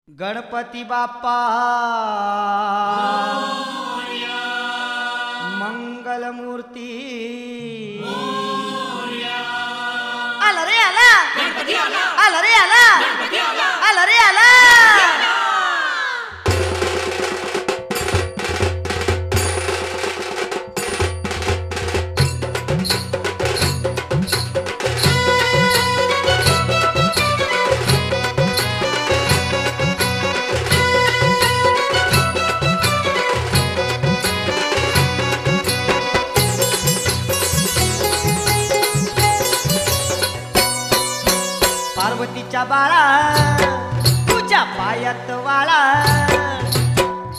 गणपती बाप्पा मंगलमूर्ती आला रे आला आला रे आला आला रे आला पार्वतीच्या बाळा तुझ्या पायात वाळा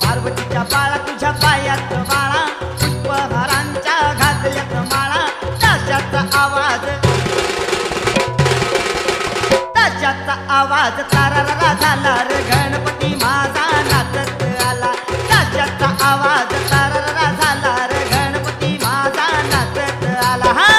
पार्वतीच्या बाळा तुझ्या पायात वाळा पुष्पहारांच्या घातल्यात माळा ताशाचा आवाज तारारा झाला रे गणपती माझा नाचत आला ताशाचा आवाज तारारा झाला रे गणपती माझा नाचत आला हा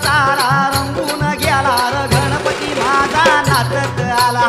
सारा रंगून गेला र गणपती माझा नाचत आला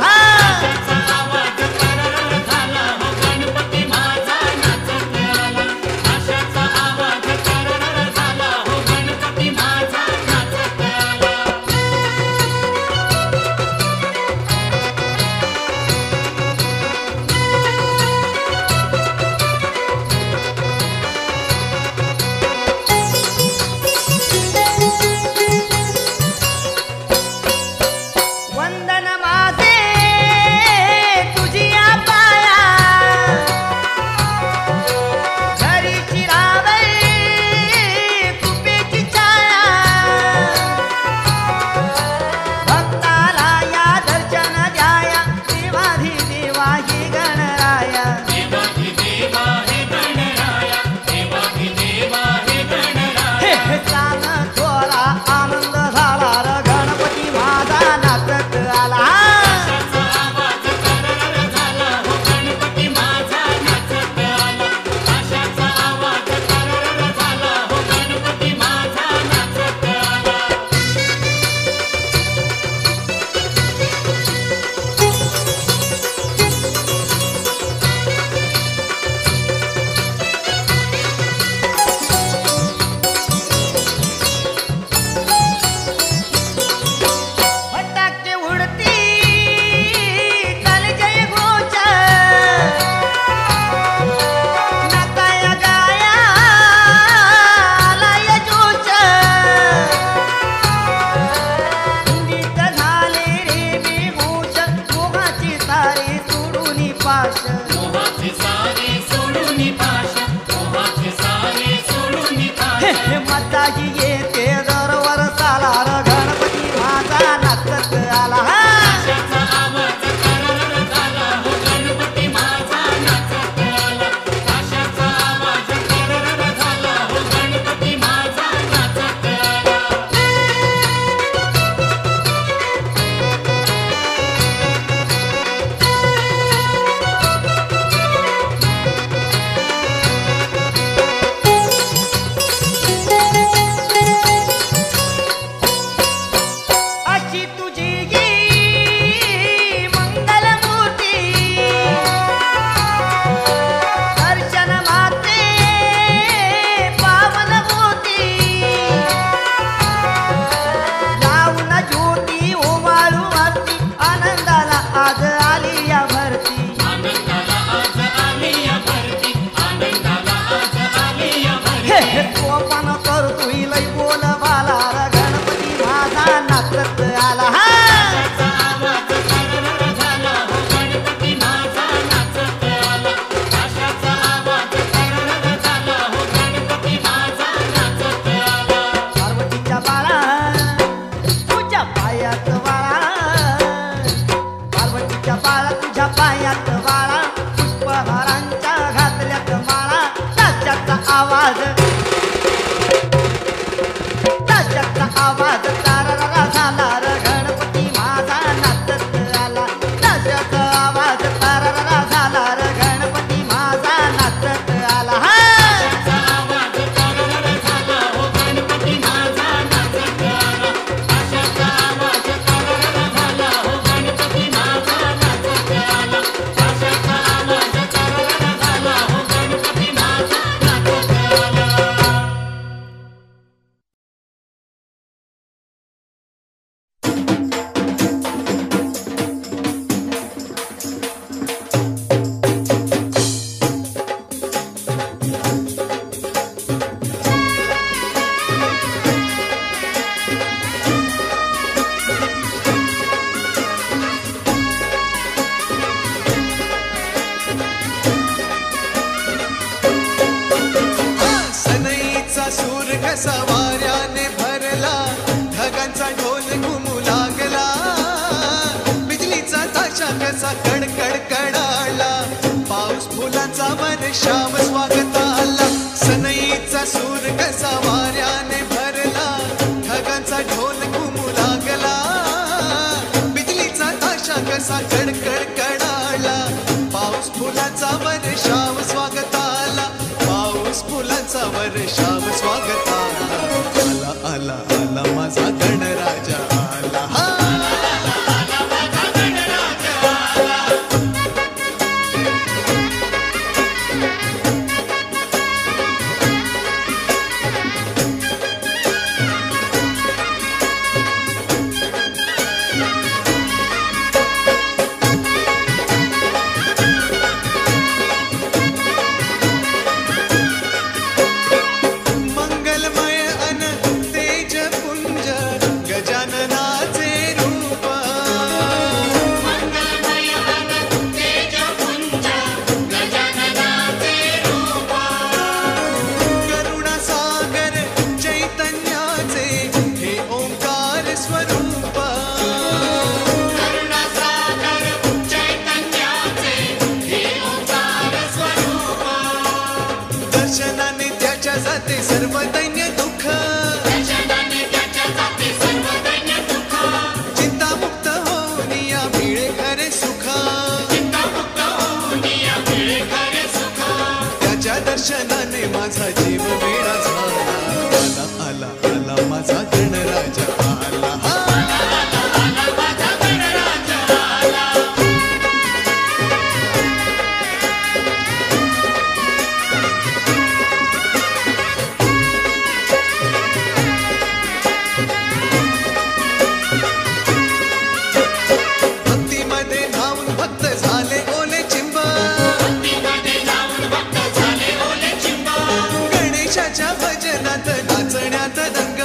मताही येते दरवर साला र गणपती माझा नाचत आला झाला रे गणपती माझा नाचत आला सवाऱ्याने भरला ढगांचा ढोल घुमू लागला बिजलीचा ताशा कसा कडकड कडाला पाऊस फुलांचा वर्षाव स्वागत आला सनईचा सूर कसा वाऱ्याने भरला ढगांचा ढोल घुमू लागला बिजलीचा ताशा कसा कडकड कडाला पाऊस फुलांचा वर्षाव स्वागत आला पाऊस फुलांचा वर्षाव स्वागत आला आला आला माझा गणराजा आला जाते सर्व दैन्य दुःख चिंता मुक्त होऊन या मिळे खरे सुख त्याच्या दर्शनाने माझा जीव वेडा झाला आला आला आला माझा गणराजा आला भजनात नाचण्यात दंग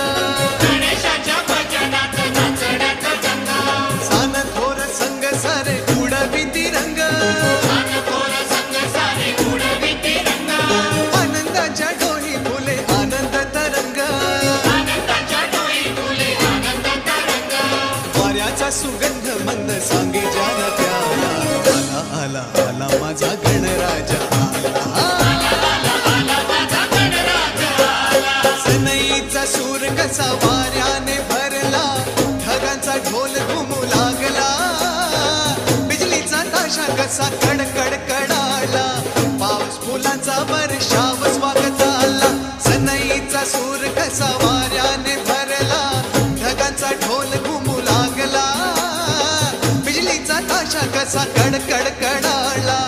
सान थोर संग सारे उडवी तिरंग आनंदाच्या डोही फुले आनंद तरंग वाऱ्याचा सुगंध मंद सांगे जाना त्याला आला आला आला माझा गणराजा सनईचा सूर कसा वाऱ्याने भरला ढगांचा ढोल घुमू लागला बिजलीचा ताशा कसा कडकड कडाला पाऊस फुलांचा वर्षाव स्वागत आला सनईचा सूर कसा वाऱ्याने भरला ढगांचा ढोल घुमू लागला बिजलीचा ताशा कसा कडकड कडाला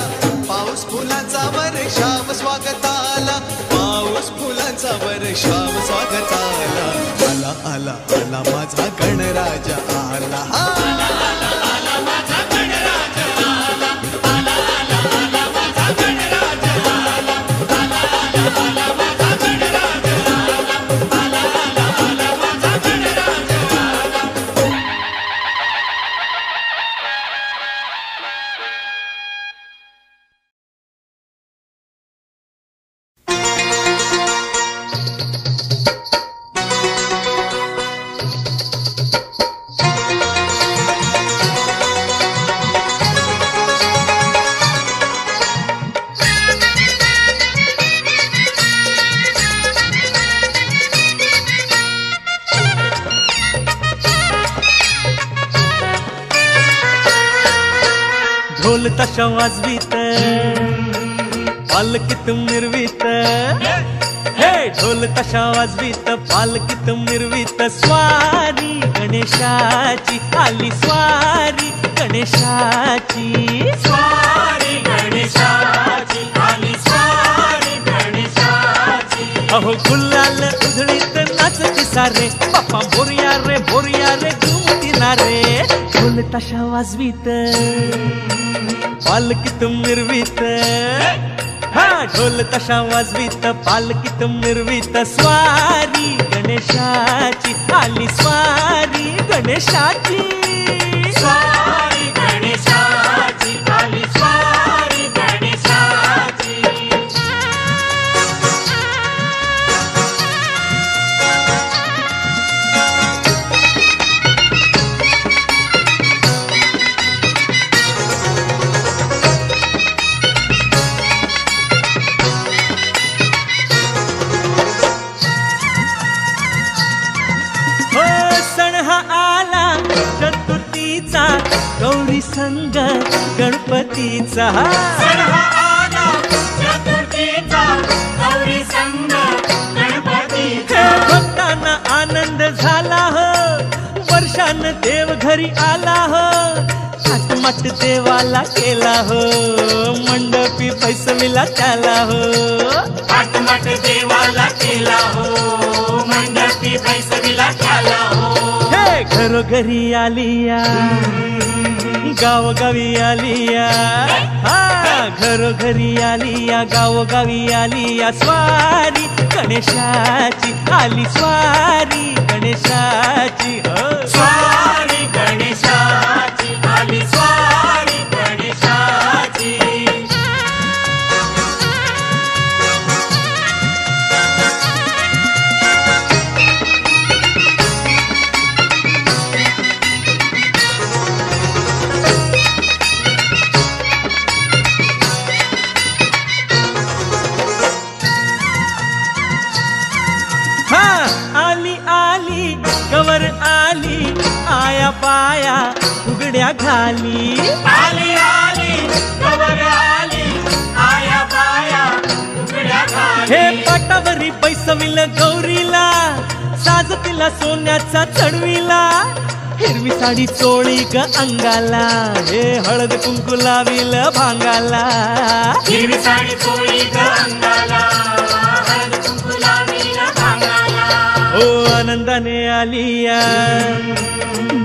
पाऊस फुलांचा वर्षाव स्वागत आला पाऊस फुलांचा वर्षाव स्वागत आला आला आला आला माझा गणराजा आला आला आला आला माझा गणराजा आला आला आला आला माझा गणराजा आला आला आला आला माझा गणराजा आला आला आला आला माझा गणराजा आला तशा वाजवीत पालखीत मिरवीत, हे ढोल तशा वाजवीत पालखीत मिरवीत, स्वारी गणेशाची आली स्वारी गणेशाची, स्वारी गणेशाची आली स्वारी गणेशाची. अहो गुलाल उधळीत नाचती सारे, बाप्पा भोरिया रे घुमतीना रे. ढोल तशा वाजवीत पालखीत मिरवीत, हा ढोल तशा वाजवीत पालखीत मिरवीत, स्वारी गणेशाची आली स्वारी गणेशाची, स्वारी गणेशाची आली स्वारी गणेशाची. चतुर्थीचा गौरी संग गणपतीचा, सण हा आला चतुर्थीचा गौरी संग गणपतीचा. भक्तांना आनंद झाला हो, वर्षान देव घरी आला हो, थाटमाट देवाला केला हो, मंडपी पैसविला त्याला हो, थाटमाट देवाला केला हो, मंडपी पैसविला त्याला हो. हे घरोघरी आलिया गावोगावी आलिया, हा घरोघरी आलिया गावोगावी आलिया, स्वारी गणेशाची आली स्वारी गणेशाची, हो स्वारी गणेशाची आली स्वारी गणेशाची. गवर आली आया पाया उघड्या घाली, आली आली गवर आली आया पाया उघड्या घाली. हे पाटावरी बैसविल गौरीला, साजतीला सोन्याचा चढविला, हिरवी साडी चोळी ग अंगाला, हे हळद कुंकू लाविल भांगाला, हिरवी साडी चोळी ग अंगाला, हळद कुंकू लाविल भांगाला. ओ आनंदाने आलिया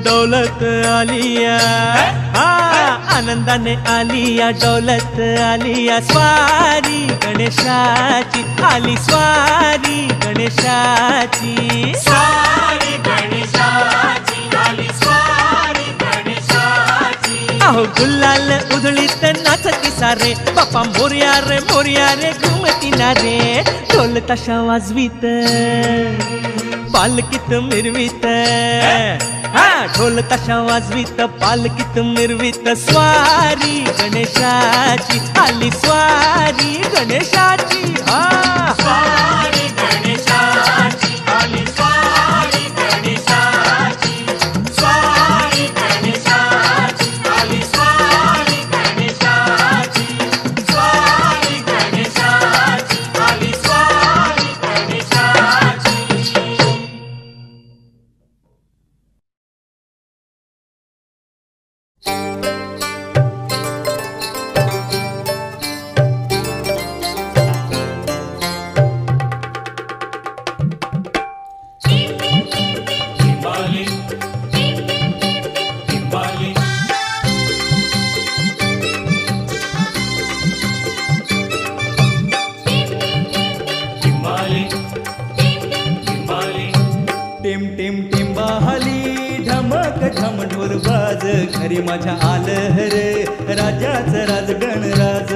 दौलत आलिया, हा आनंदाने आलिया दौलत आलिया, स्वारी गणेशाची आली स्वारी गणेशाची, स्वारी गणेशाची आली स्वारी गणेशाची. अहो गुलाल उधळीत नाचती सारे, बाप्पा मोर्या रे घुमतीना रे. ढोल तशा वाजवीत पालखीत मिरवीत, हा ढोल तशा वाजवीत पालखीत मिरवीत, स्वारी गणेशाची आली स्वारी गणेशाची, हा स्वारी गणेशाची आली स्वारी गणेशाची. स्वारी गणेशाची आली स्वारी गणेशाची. स्वारी गणेशाची आली स्वारी गणेशाची. ढोल बाज घरी माझ्या आलं हरे राजाचं राज गणराज.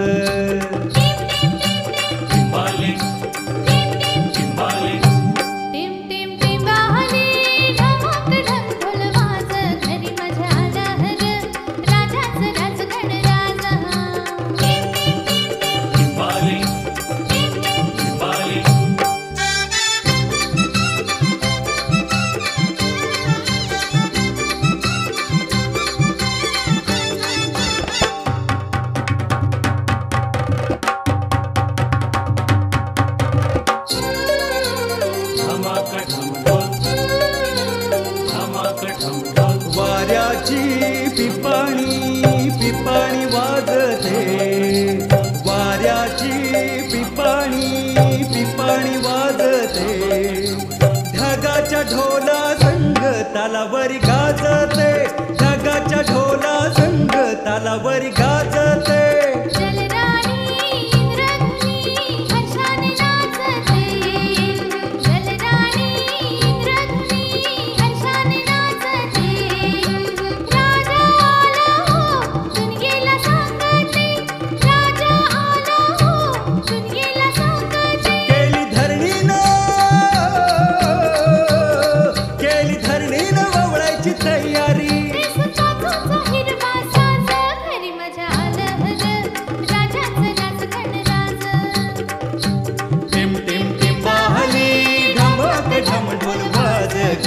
ढोला संग तालावरी गाजते, ढगाच्या ढोला संग तालावरी गाजते.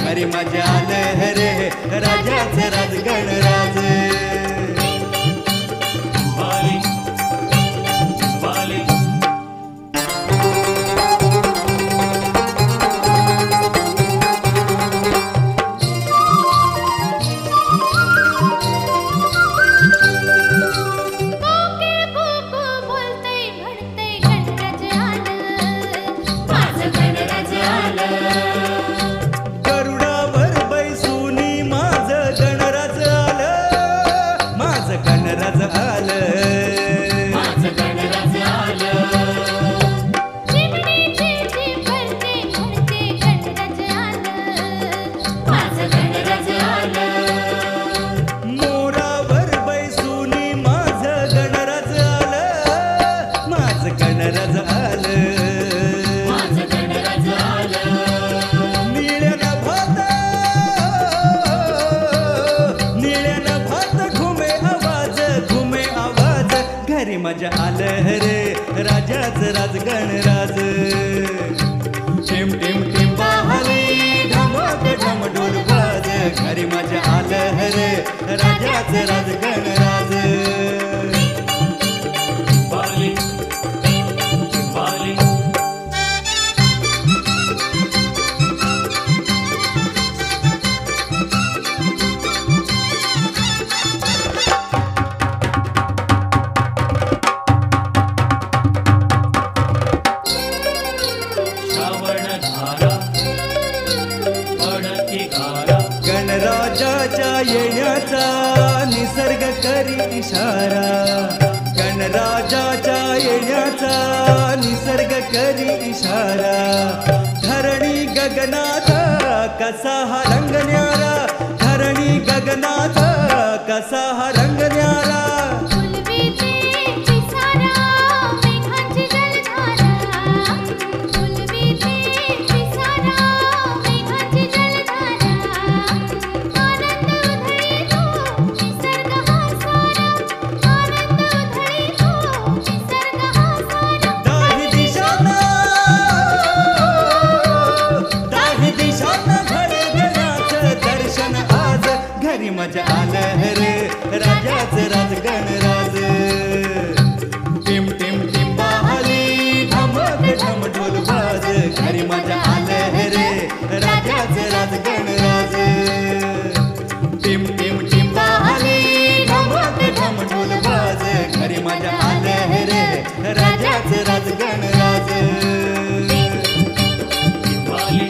घरी माझ्या आलं रे राजाचं राज गणराज. बाली बाली मजा आलं रे राजाचं राज गणराज. टिम टिम टिम बाहली ढमक ढम ढोल बाज, घरी मजा आलं रे राजाचं राज गणराज. बाली बाली गणराजाच्या येण्याचा निसर्ग करी इशारा, गणराजाच्या येण्याचा निसर्ग करी इशारा. धरणी गगनात कसा हा रंग न्यारा, धरणी गगनात कसा हा रंग न्यारा. मजा आलं रे राजाचं राज गणराज. टिम टिम टिम बाहली ढमक ढम ढोल बाज, घरी मजा आलं रे राजाचं राज गणराज. टिम टिम टिम बाहली ढमक ढम ढोल बाज, घरी मजा आलं रे राजाचं राज गणराज. बाली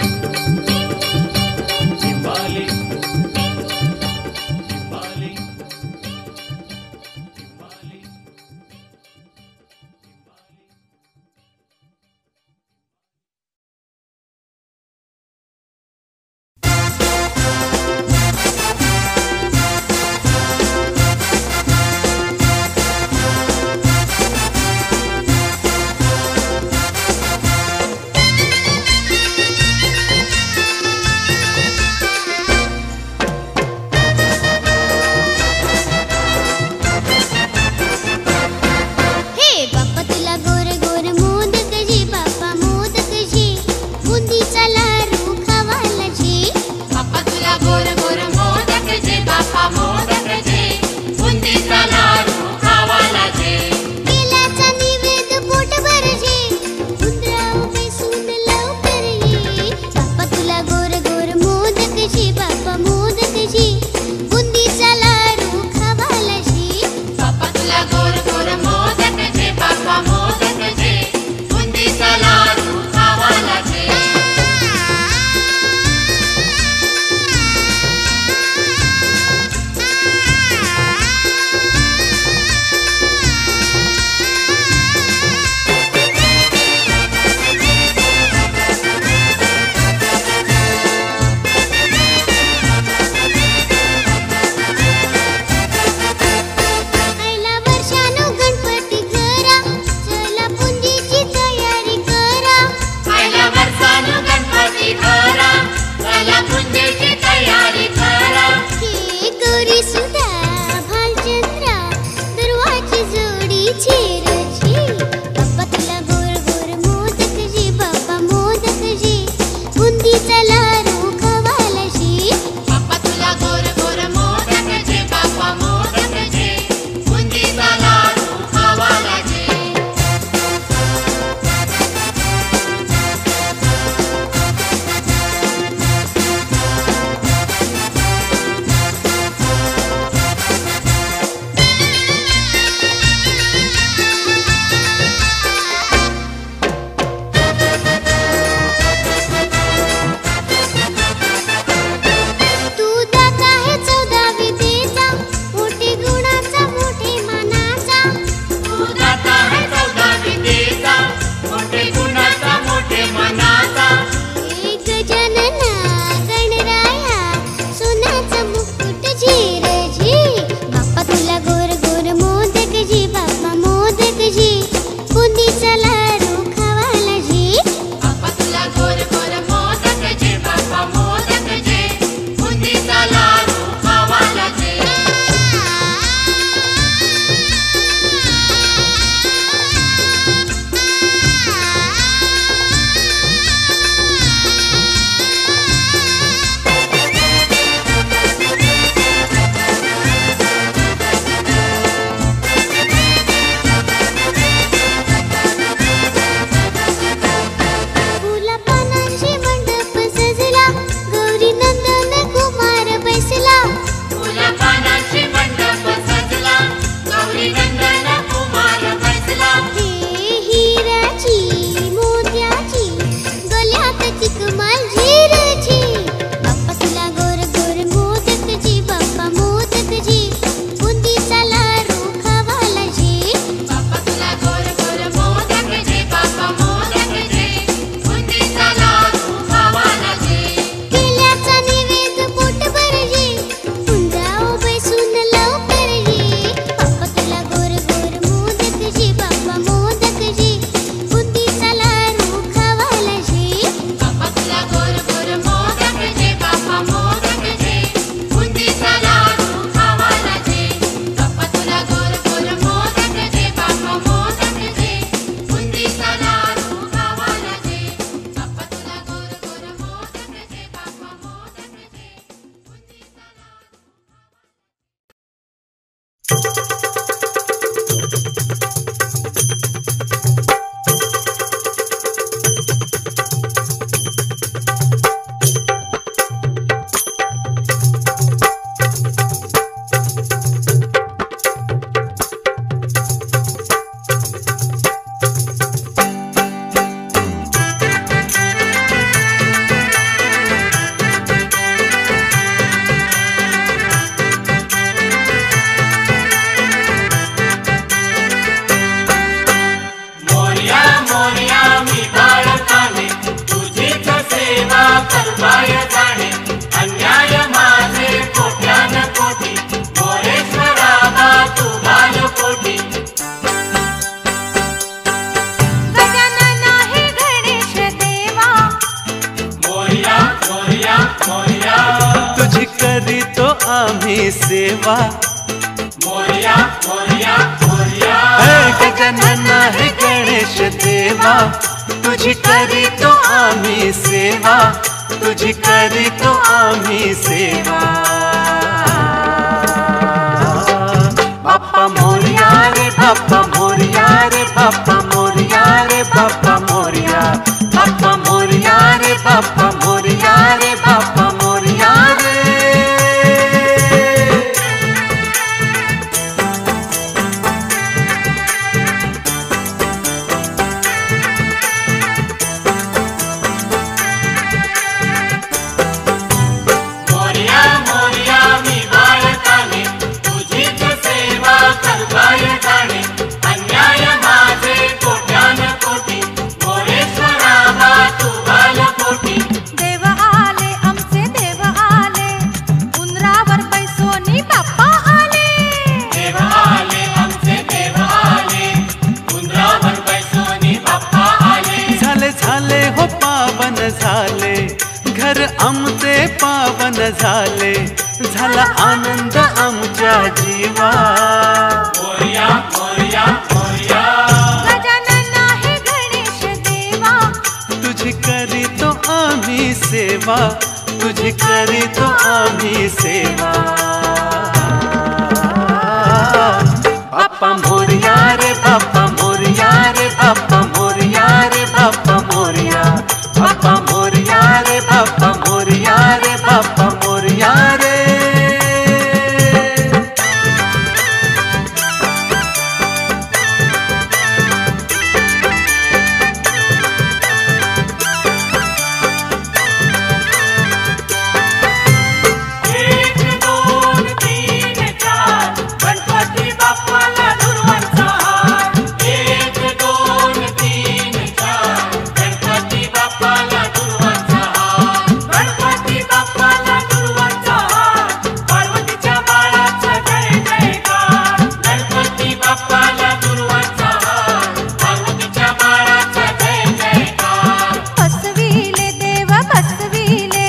बाली गोर गोर मोदक जे बापा मोदक मोरया मी बाळकाने तुझीच सेवा करवाय जाणे अन्याय माझे कोट्यान कोटी मोरेश्वरा बा तू बालकोटी गजानन हे गणेश देवा मोरया मोरया मोरया तुझी करीतो आम्ही सेवा मोरया मोरया मोरया गजानन हे गणेश देवा तुझी करीतो आम्ही सेवा तुझी करीतो आम्ही सेवा बाप्पा मोरया रे बाप्पा मोरया रे बाप्पा मोरया रे बाप्पा मोरया बाप्पा मोरया रे बाप्पा मोरया रे बाप्पा मोरया रे मोरया मोरया मी बाळकाने तुझीच सेवा करवाय जाणे अन्याय माझे कोट्यान कोटी मोरेश्वरा बा तू बालकोटी देव आले आमचे देव आले उंदरावर बैसोनी बाप्पा आले देव आले आमचे देव आले उंदरावर बैसोनी बाप्पा आले झाले झाले हो पावन झाले घर आमचे पावन झाले झाला आनंद आमच्या जीवा मोरया मोरया मोरया गजानन हे गणेश देवा तुझी करीतो आम्ही सेवा तुझी करीतो आम्ही सेवा बाप्पा मोरया रे बाप्पा मोरया रे बाप्पा मोरया रे बाप्पा मोरया बाप्पा मोरया रे बाप्पा मोरया रे बाप्पा मोरया रे एक दोन तीन चार गणपती बाप्पाला दुर्वांचा हार एक दोन तीन चार गणपती बाप्पाला दुर्वांचा हार गणपती बाप्पाला दुर्वांचा हार पार्वतीच्या बाळाचा जय जयकार गणपती बाप्पाला दुर्वांचा हार पार्वतीच्या बाळाचा जय जयकार बसविले देव बसविले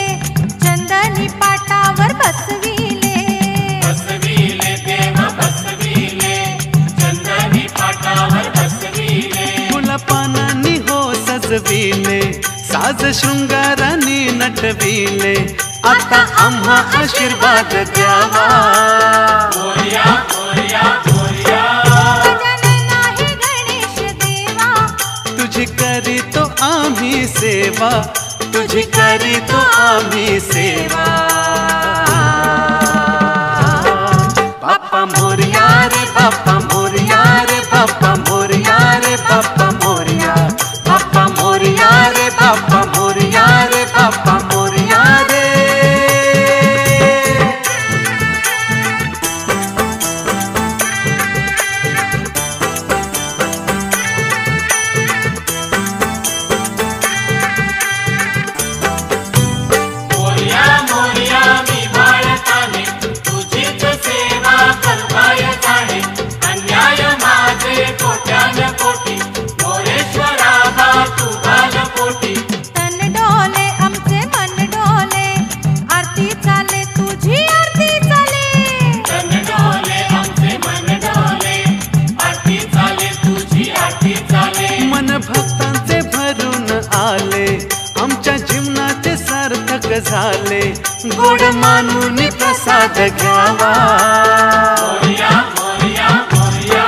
चंदनी पाटावर बसविले बसविले देव बसविले चंदनी पाटावर बसविले फुलपानांनी हो सजविले साज शृंगाराने नटविले आता आम्हा आशीर्वाद द्यावा मोरया मोरया मोरया गजानन हे गणेश देवा तुझी करीतो आम्ही सेवा तुझी करीतो आम्ही सेवा बाप्पा मोरया रे बाप्पा मोरया रे बाप्पा मोरया रे बाप्पा मोरया बाप्पा मोरया रे बाप्पा मोरया रे बाप्पा मोरया रे मोरया मोरया मी बाळकाने तुझीच सेवा करवाय जाणे अन्याय माझे कोट्यान कोटी मोरेश्वरा बा तू बालकोटी तन डोले आमचे मन डोले आरती चाले तुझी आरती चाले तन डोले आमचे मन डोले आरती चाले तुझी आरती चाले मन भक्तांचे भरून आले आमच्या जीवनाचे सार्थक झाले गोड मानून प्रसाद घ्यावा मोरया मोरया मोरया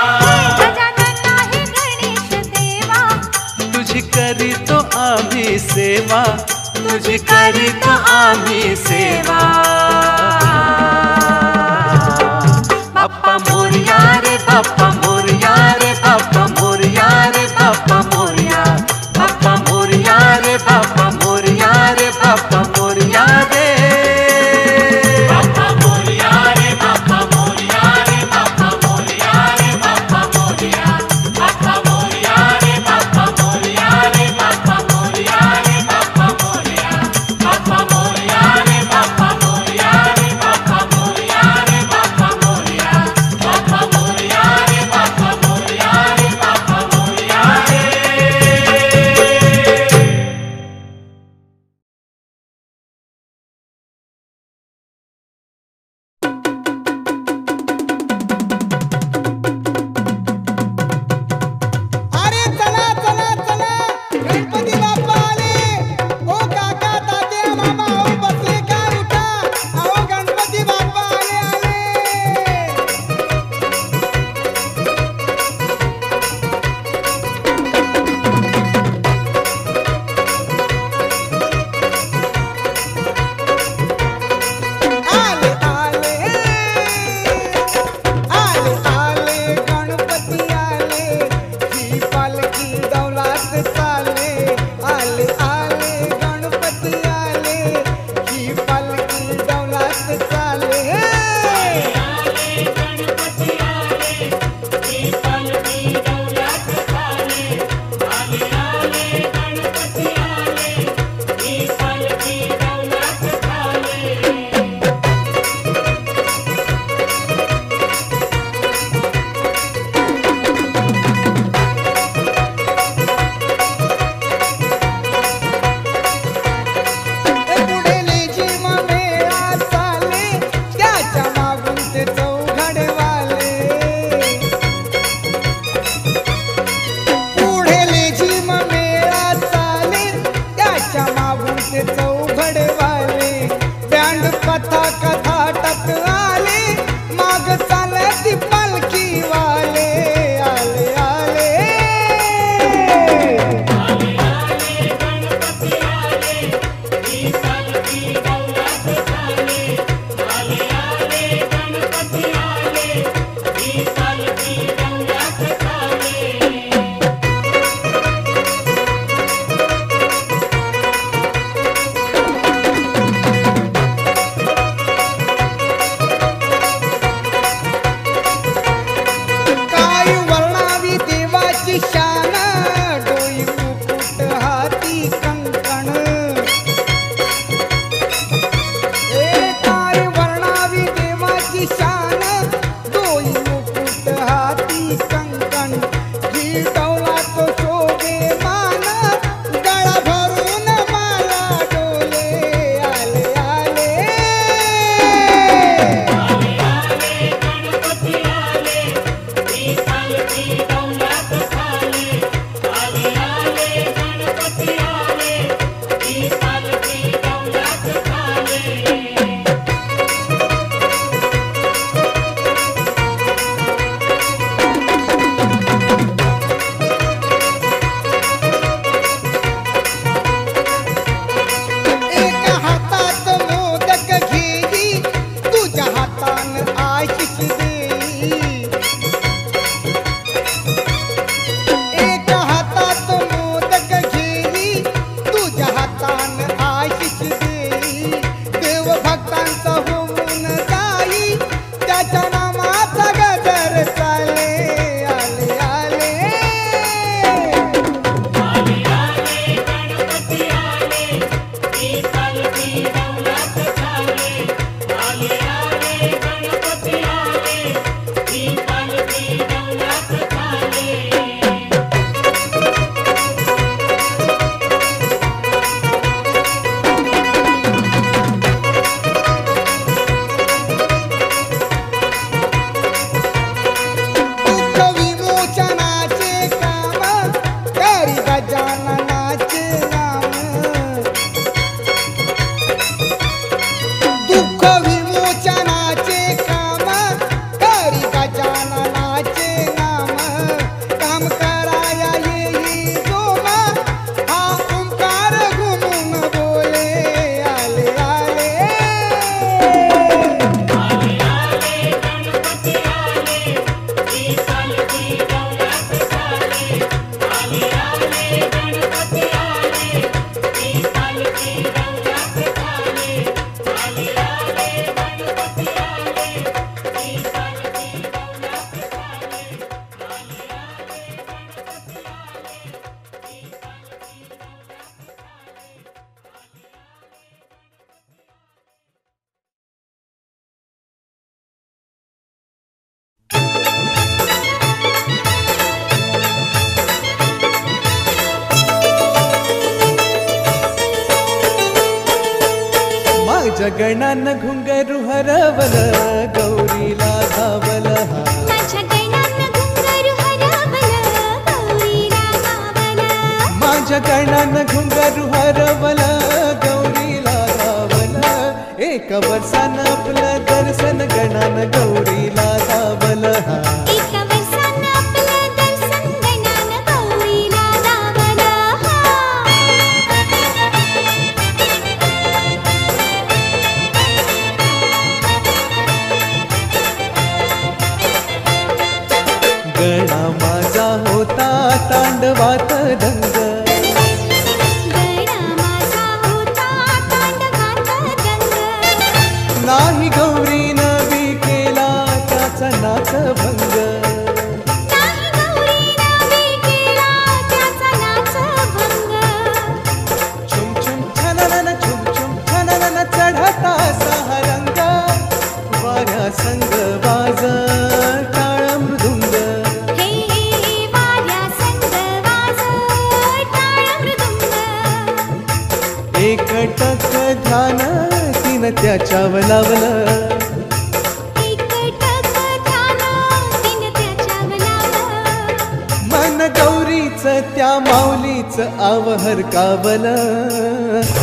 गजानन हे गणेश देवा तुझी करीतो आम्ही सेवा तुझी करीतो आम्ही सेवा बाप्पा मोरया रे बाप्पा मोरया रे बाप्पा मोरया रे बाप्पा मोरया बाप्पा मोरया रे बाप्पा मोरया रे बाप्पा मोरया रे बाप्पा मोरया रे बाप्पा मोरया रे बाप्पा मोरया रे बाप्पा मोरया बाप्पा मोरया रे बाप्पा मोरया गजाननाचे नाम दुःख विमोचनाचे काम करी गजाननाचे नाम काम कराया येई जोमा हा ओंकार घुमून बोले आले आले माझ्या गणान घुंगरू हरवल गौरीला धावल हा माझ्या गणानं घुंगरू हरवलं गौरीला गावलं माझ्या गणान घुंगरू हरवल गौरीला धावल एक वर्षानं आपलं दर्शन गणान गौरीला धावल हा एका वर्षानं आपलं दर्शन गणानं गौरीला गावलं गणा माझा होता तांडवात दंग गणा माझा होता तांडवात दंग नाही गौरीनं बी केला त्याचा नाच भंग नाही गौरीनं बी केला त्याचा नाच भंग छुम छुम छननन छुम छुम छननन चढता सहा रंग वाऱ्या संग वाज टाळ मृदुंग हे वाऱ्या संग वाज टाळ मृदुंग एकटक ध्यान तिन त्याच्यावर लावलं एकटक ध्यान तिनं त्याच्यावर लावलं मन गौरीच त्या माऊलीच आवहर कावलं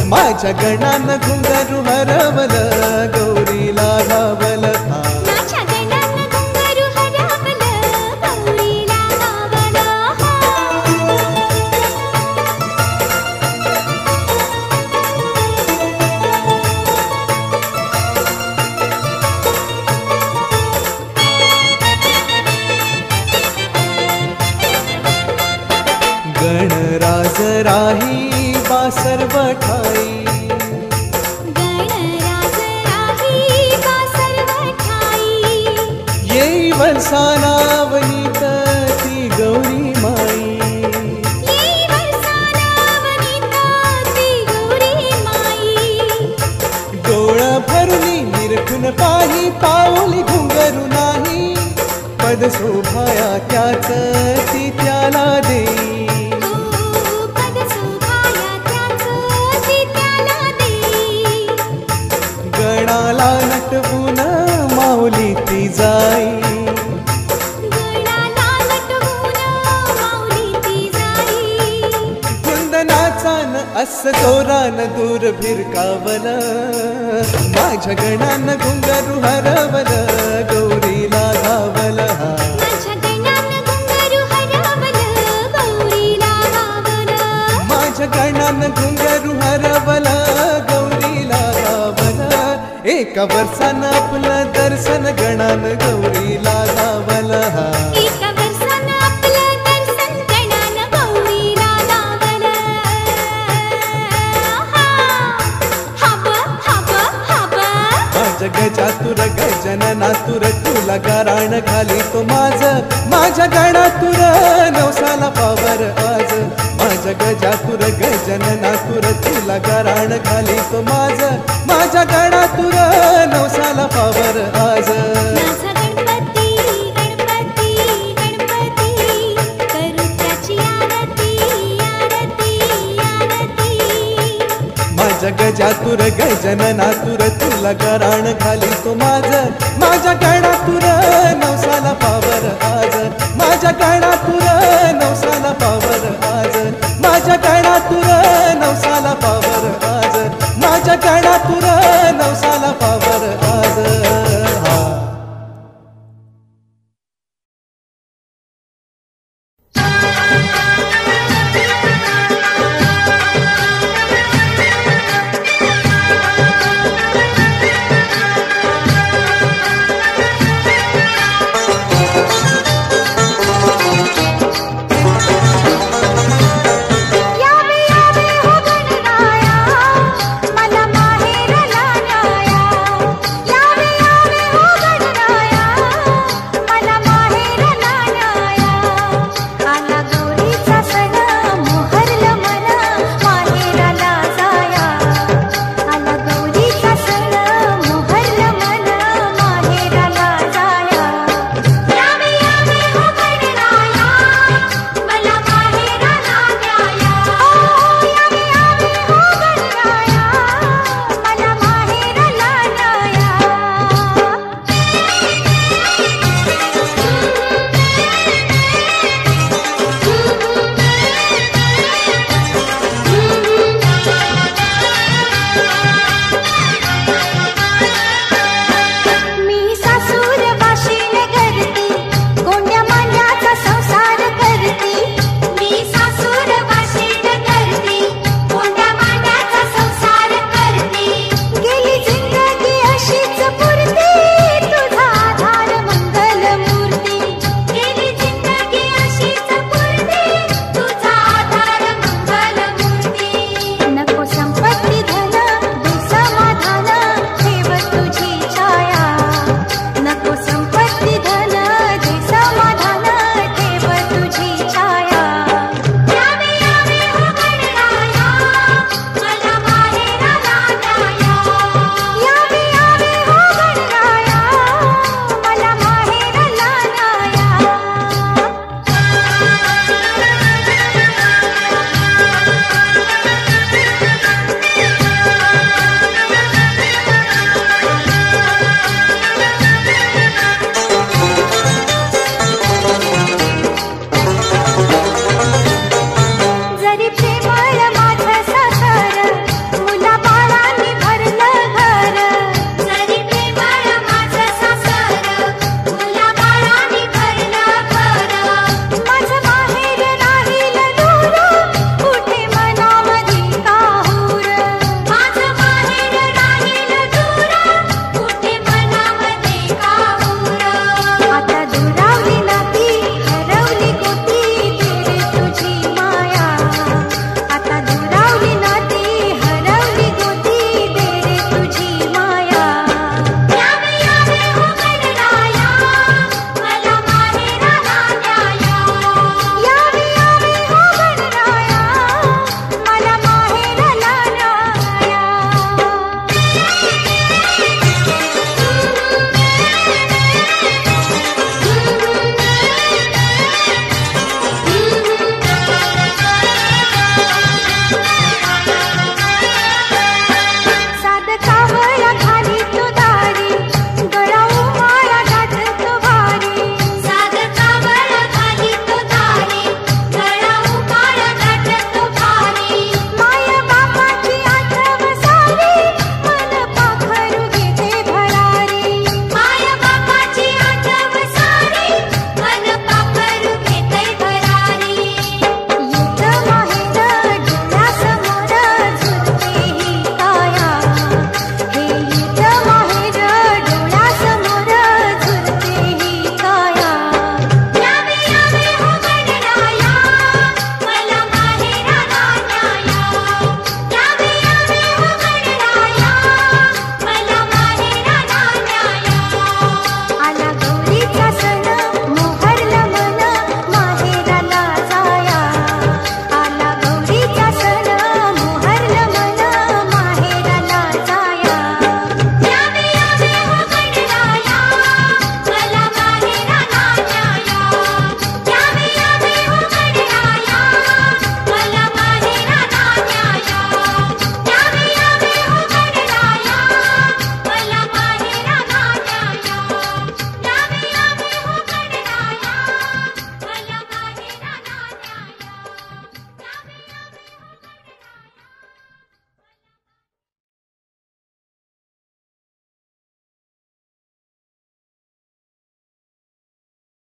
माझ्या गणानं घुंगरू हरवल गौरीला गावल हा माझ्या गणानं घुंगरू हरवलं गौरीला गावलं गणराज राही बासर बठाई गणराज राही बासर ठाई येई वसानावनीत ती गौरी माई येई वर्षानावनीत ती गौरी माई डोळ भरुनी निरखून पाही पाऊली घुंगरू नाही पद शोभाया त्याच ती त्याला देई पद शोभाया त्याचं ती त्याला देई गणाला नटवून माऊली ती जाई गणाला नटवून माऊली ती जाई कुंदनाचान अस जोरान दूर भिरकावल माझ्या गणानं घुंगरू हरवल गौरीला गावल हा माझ्या गणानं घुंगरू हरवलं गौरीला गावलं माझ्या गणानं घुंगरू हरवल गौरीला गावल एका वर्षानं आपलं दर्शन गणानं गौरीला गावल हा एका वर्षानं आपलं दर्शन गणानं गौरीला गावलं हब हब हब माझ्या गजातुर गजननातुर तुला गाराण घाली तो माझ्या गणातुर नवसाला पावर आज माझ्या गजातुर गजननातुर तुला गाराण घाली तो माझ्या गणातुर नवसाला पावर आज माझा गणपती गणपती गणपती करू त्याची आरती आरती आरती माझ्या गजातुर गजननातुर तुला गाराण घाली तो माझ्या गणातुर नवसाला पावर आज माझ्या गणातुर नवसाला पावर आज गण